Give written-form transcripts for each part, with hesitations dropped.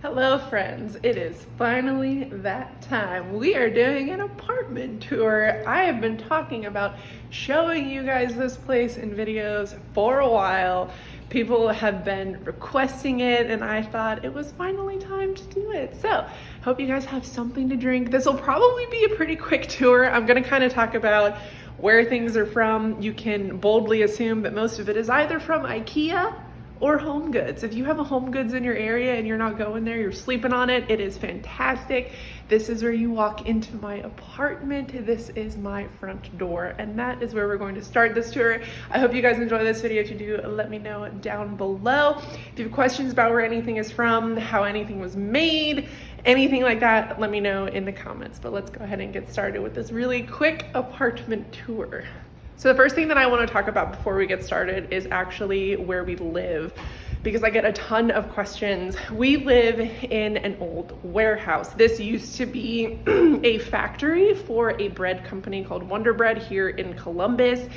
Hello friends, it is finally that time. We are doing an apartment tour. I have been talking about showing you guys this place in videos for a while. People have been requesting it and I thought it was finally time to do it. So, hope you guys have something to drink. This will probably be a pretty quick tour. I'm gonna kind of talk about where things are from. You can boldly assume that most of it is either from IKEA or Home Goods. If you have a Home Goods in your area and you're not going there, you're sleeping on it, it is fantastic. This is where you walk into my apartment. This is my front door, and that is where we're going to start this tour. I hope you guys enjoy this video. If you do, let me know down below. If you have questions about where anything is from, how anything was made, anything like that, let me know in the comments. But let's go ahead and get started with this really quick apartment tour. So the first thing that I want to talk about before we get started is actually where we live, because I get a ton of questions. We live in an old warehouse. This used to be a factory for a bread company called Wonder Bread here in Columbus.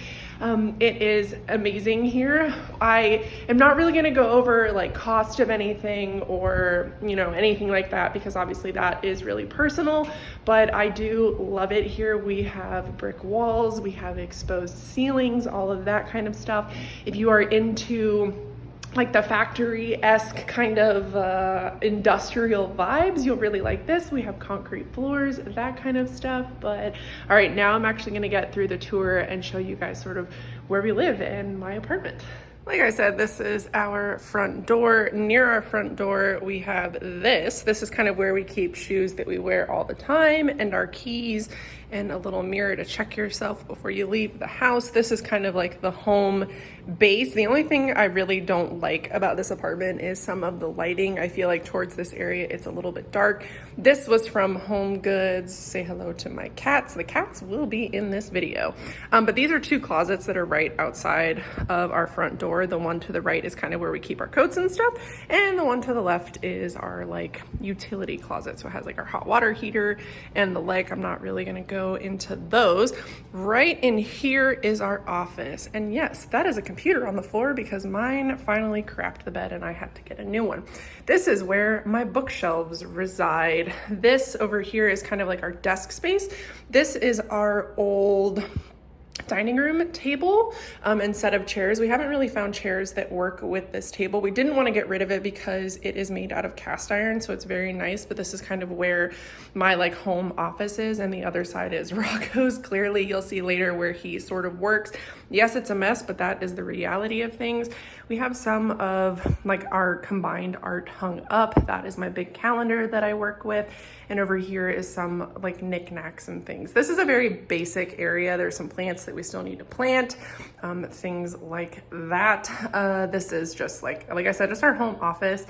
It is amazing here. I am not really going to go over like cost of anything or, anything like that, because obviously that is really personal, but I do love it here. We have brick walls, we have exposed ceilings, all of that kind of stuff. If you are into like the factory-esque kind of industrial vibes, you'll really like this. We have concrete floors, that kind of stuff. But all right, now I'm actually gonna get through the tour and show you guys sort of where we live in my apartment. Like I said, this is our front door. Near our front door, we have this. This is kind of where we keep shoes that we wear all the time and our keys and a little mirror to check yourself before you leave the house. This is kind of like the home base. The only thing I really don't like about this apartment is some of the lighting. I feel like towards this area, it's a little bit dark. This was from Home Goods. Say hello to my cats. The cats will be in this video. But these are two closets that are right outside of our front door. The one to the right is kind of where we keep our coats and stuff. And the one to the left is our like utility closet. So it has like our hot water heater and the like. I'm not really gonna go into those. Right in here is our office. And yes, that is a computer on the floor because mine finally crapped the bed and I had to get a new one. This is where my bookshelves reside. This over here is kind of like our desk space. This is our old dining room table and set of chairs. We haven't really found chairs that work with this table. We didn't want to get rid of it because it is made out of cast iron, so it's very nice, but this is kind of where my like home office is, and the other side is Rocco's. Clearly you'll see later where he sort of works. Yes, it's a mess, but that is the reality of things. We have some of like our combined art hung up. That is my big calendar that I work with. And over here is some like knickknacks and things. This is a very basic area. There's some plants that we still need to plant, things like that. This is just like I said, just our home office.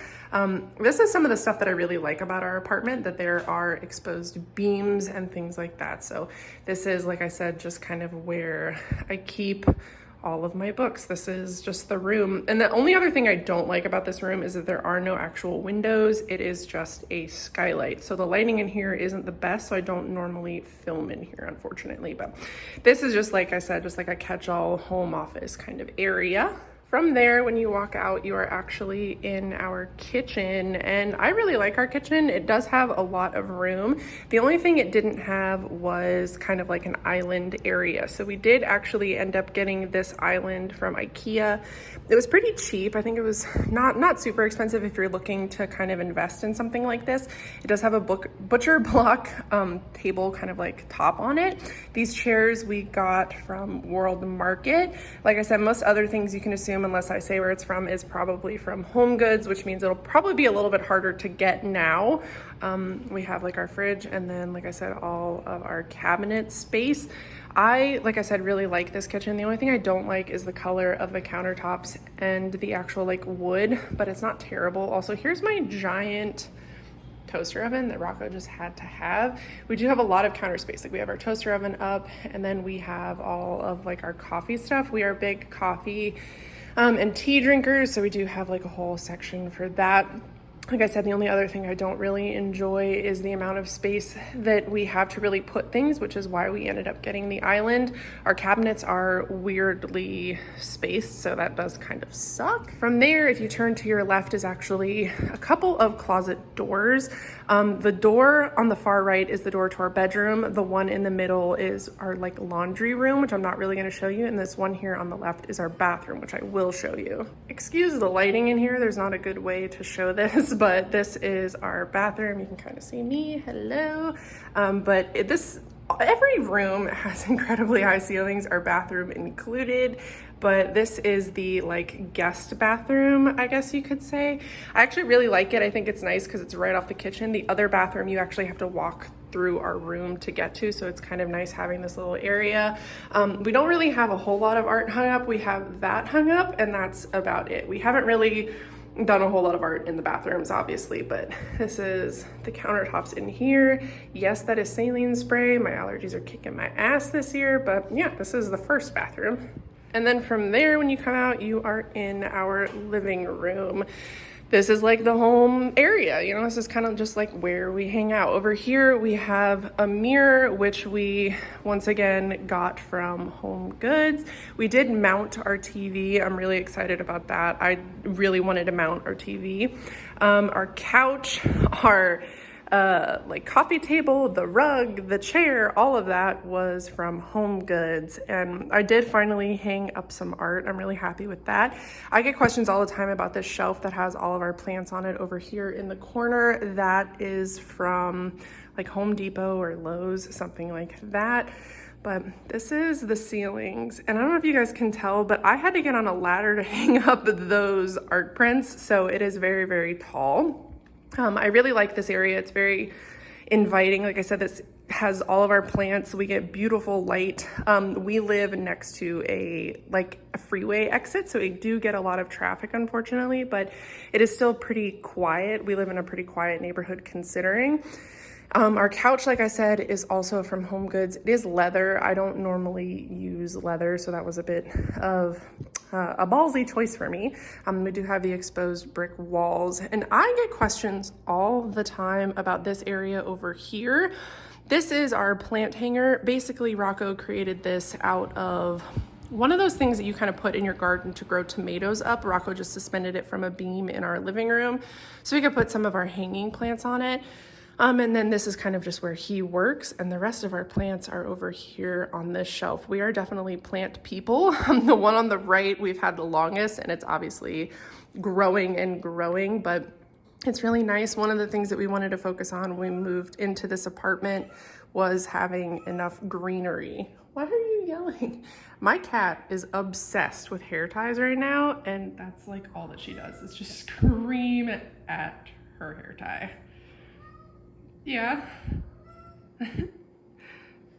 This is some of the stuff that I really like about our apartment, that there are exposed beams and things like that. So this is, like I said, just kind of where I keep all of my books. This is just the room. And the only other thing I don't like about this room is that there are no actual windows. It is just a skylight. So the lighting in here isn't the best. So I don't normally film in here, unfortunately. But this is just, like I said, just like a catch-all home office kind of area. From there, when you walk out, you are actually in our kitchen, and I really like our kitchen. It does have a lot of room. The only thing it didn't have was kind of like an island area. So we did actually end up getting this island from IKEA. It was pretty cheap. I think it was not super expensive if you're looking to kind of invest in something like this. It does have a butcher block table kind of like top on it. These chairs we got from World Market. Like I said, most other things you can assume, unless I say where it's from, is probably from Home Goods, which means it'll probably be a little bit harder to get now. We have like our fridge and then, like I said, all of our cabinet space. Like I said, really like this kitchen. The only thing I don't like is the color of the countertops and the actual like wood, but it's not terrible. Also, here's my giant toaster oven that Rocco just had to have. We do have a lot of counter space. Like we have our toaster oven up, and then we have all of like our coffee stuff. We are big coffee and tea drinkers, so we do have like a whole section for that. Like I said, the only other thing I don't really enjoy is the amount of space that we have to really put things, which is why we ended up getting the island. Our cabinets are weirdly spaced, so that does kind of suck. From there, if you turn to your left, is actually a couple of closet doors. The door on the far right is the door to our bedroom. The one in the middle is our like laundry room, which I'm not really gonna show you. And this one here on the left is our bathroom, which I will show you. Excuse the lighting in here. There's not a good way to show this, but this is our bathroom. You can kind of see me, hello. Every room has incredibly high ceilings, our bathroom included, but this is the like guest bathroom, I guess you could say. I actually really like it. I think it's nice because it's right off the kitchen. The other bathroom you actually have to walk through our room to get to, so it's kind of nice having this little area. We don't really have a whole lot of art hung up. We have that hung up and that's about it. We haven't really done a whole lot of art in the bathrooms, obviously, but this is the countertops in here. Yes, that is saline spray. My allergies are kicking my ass this year, but yeah, this is the first bathroom. And then from there, when you come out, you are in our living room. This is like the home area, you know, this is kind of just like where we hang out. Over here, we have a mirror, which we once again got from Home Goods. We did mount our TV. I'm really excited about that. I really wanted to mount our TV. Our couch, our like coffee table, the rug, the chair, all of that was from Home Goods. And I did finally hang up some art. I'm really happy with that. I get questions all the time about this shelf that has all of our plants on it over here in the corner. That is from like Home Depot or Lowe's, something like that. But this is the ceilings. And I don't know if you guys can tell, but I had to get on a ladder to hang up those art prints. So it is very, very tall. I really like this area. It's very inviting. Like I said, this has all of our plants. We get beautiful light. We live next to a freeway exit, so we do get a lot of traffic, unfortunately, but it is still pretty quiet. We live in a pretty quiet neighborhood considering. Our couch, like I said, is also from Home Goods. It is leather. I don't normally use leather, so that was a bit of a ballsy choice for me. We do have the exposed brick walls, and I get questions all the time about this area over here. This is our plant hanger. Basically, Rocco created this out of one of those things that you kind of put in your garden to grow tomatoes up. Rocco just suspended it from a beam in our living room so we could put some of our hanging plants on it. And then this is kind of just where he works, and the rest of our plants are over here on this shelf. We are definitely plant people. The one on the right we've had the longest, and it's obviously growing and growing, but it's really nice. One of the things that we wanted to focus on when we moved into this apartment was having enough greenery. Why are you yelling? My cat is obsessed with hair ties right now, and that's like all that she does is just scream at her hair tie. Yeah.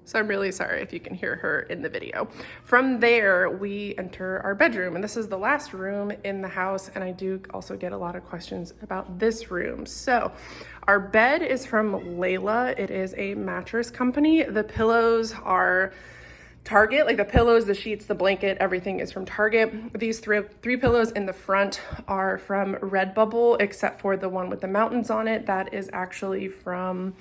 So I'm really sorry if you can hear her in the video. From there, we enter our bedroom, and this is the last room in the house, and I do also get a lot of questions about this room. So our bed is from Layla. It is a mattress company. The pillows are Target, like the pillows, the sheets, the blanket, everything is from Target. These three pillows in the front are from Redbubble, except for the one with the mountains on it. That is actually from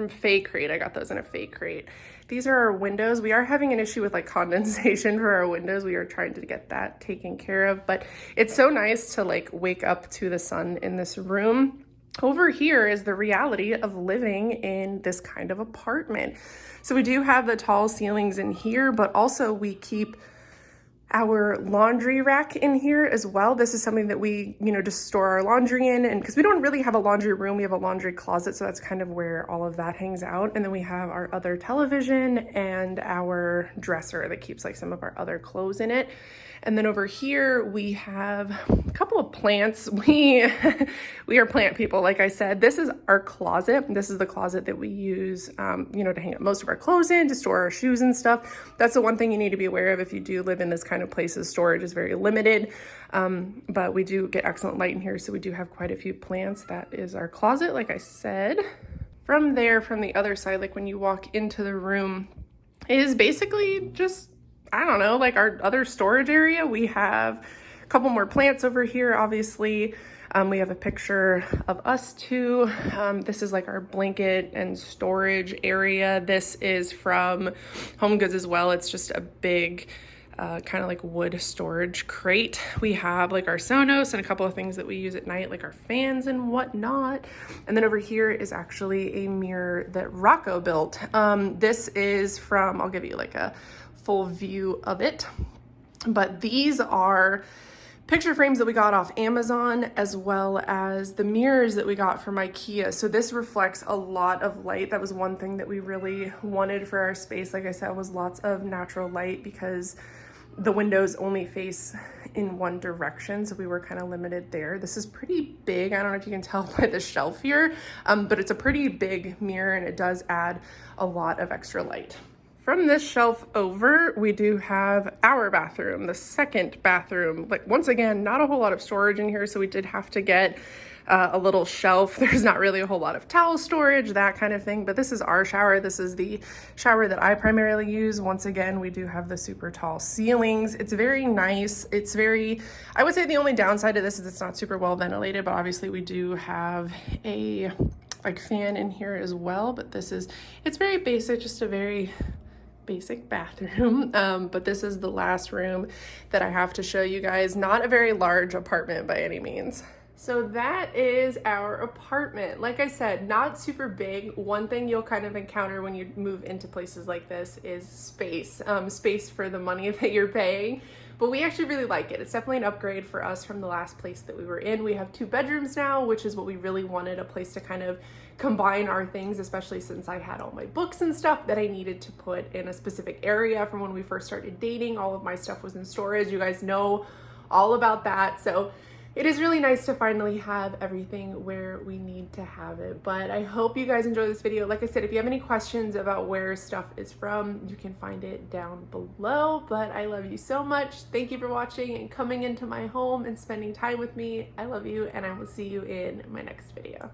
Fay Crate. I got those in a Fay Crate. These are our windows. We are having an issue with like condensation for our windows. We are trying to get that taken care of, but it's so nice to like wake up to the sun in this room. Over here is the reality of living in this kind of apartment. So we do have the tall ceilings in here, but also we keep our laundry rack in here as well. This is something that we, just store our laundry in, and because we don't really have a laundry room, we have a laundry closet, so that's kind of where all of that hangs out. And then we have our other television and our dresser that keeps like some of our other clothes in it. And then over here we have a couple of plants. We are plant people, like I said. This is our closet. This is the closet that we use, to hang up most of our clothes in, to store our shoes and stuff. That's the one thing you need to be aware of if you do live in this kind of places. Storage is very limited, but we do get excellent light in here, so we do have quite a few plants. That is our closet, like I said. From there, from the other side, like when you walk into the room, is basically just, I don't know, like our other storage area. We have a couple more plants over here, obviously. We have a picture of us two. This is like our blanket and storage area. This is from Home Goods as well. It's just a big kind of like wood storage crate. We have like our Sonos and a couple of things that we use at night, like our fans and whatnot. And then over here is actually a mirror that Rocco built. This is from, I'll give you like a full view of it, but these are picture frames that we got off Amazon, as well as the mirrors that we got from IKEA. So this reflects a lot of light. That was one thing that we really wanted for our space. Like I said, was lots of natural light because the windows only face in one direction, so we were kind of limited there. This is pretty big. I don't know if you can tell by the shelf here, but it's a pretty big mirror and it does add a lot of extra light. From this shelf over, we do have our bathroom, the second bathroom. Like, once again, not a whole lot of storage in here, so we did have to get a little shelf. There's not really a whole lot of towel storage, that kind of thing, but this is our shower. This is the shower that I primarily use. Once again, we do have the super tall ceilings. It's very nice. It's very, I would say the only downside to this is it's not super well ventilated, but obviously we do have a like fan in here as well, but it's very basic, just a very basic bathroom. But this is the last room that I have to show you guys. Not a very large apartment by any means. So that is our apartment. Like I said, not super big. One thing you'll kind of encounter when you move into places like this is space. Space for the money that you're paying. But we actually really like it. It's definitely an upgrade for us from the last place that we were in. We have 2 bedrooms now, which is what we really wanted, a place to kind of combine our things, especially since I had all my books and stuff that I needed to put in a specific area. From when we first started dating, all of my stuff was in storage. You guys know all about that. So it is really nice to finally have everything where we need to have it. But I hope you guys enjoy this video. Like I said, if you have any questions about where stuff is from, you can find it down below. But I love you so much. Thank you for watching and coming into my home and spending time with me. I love you, and I will see you in my next video.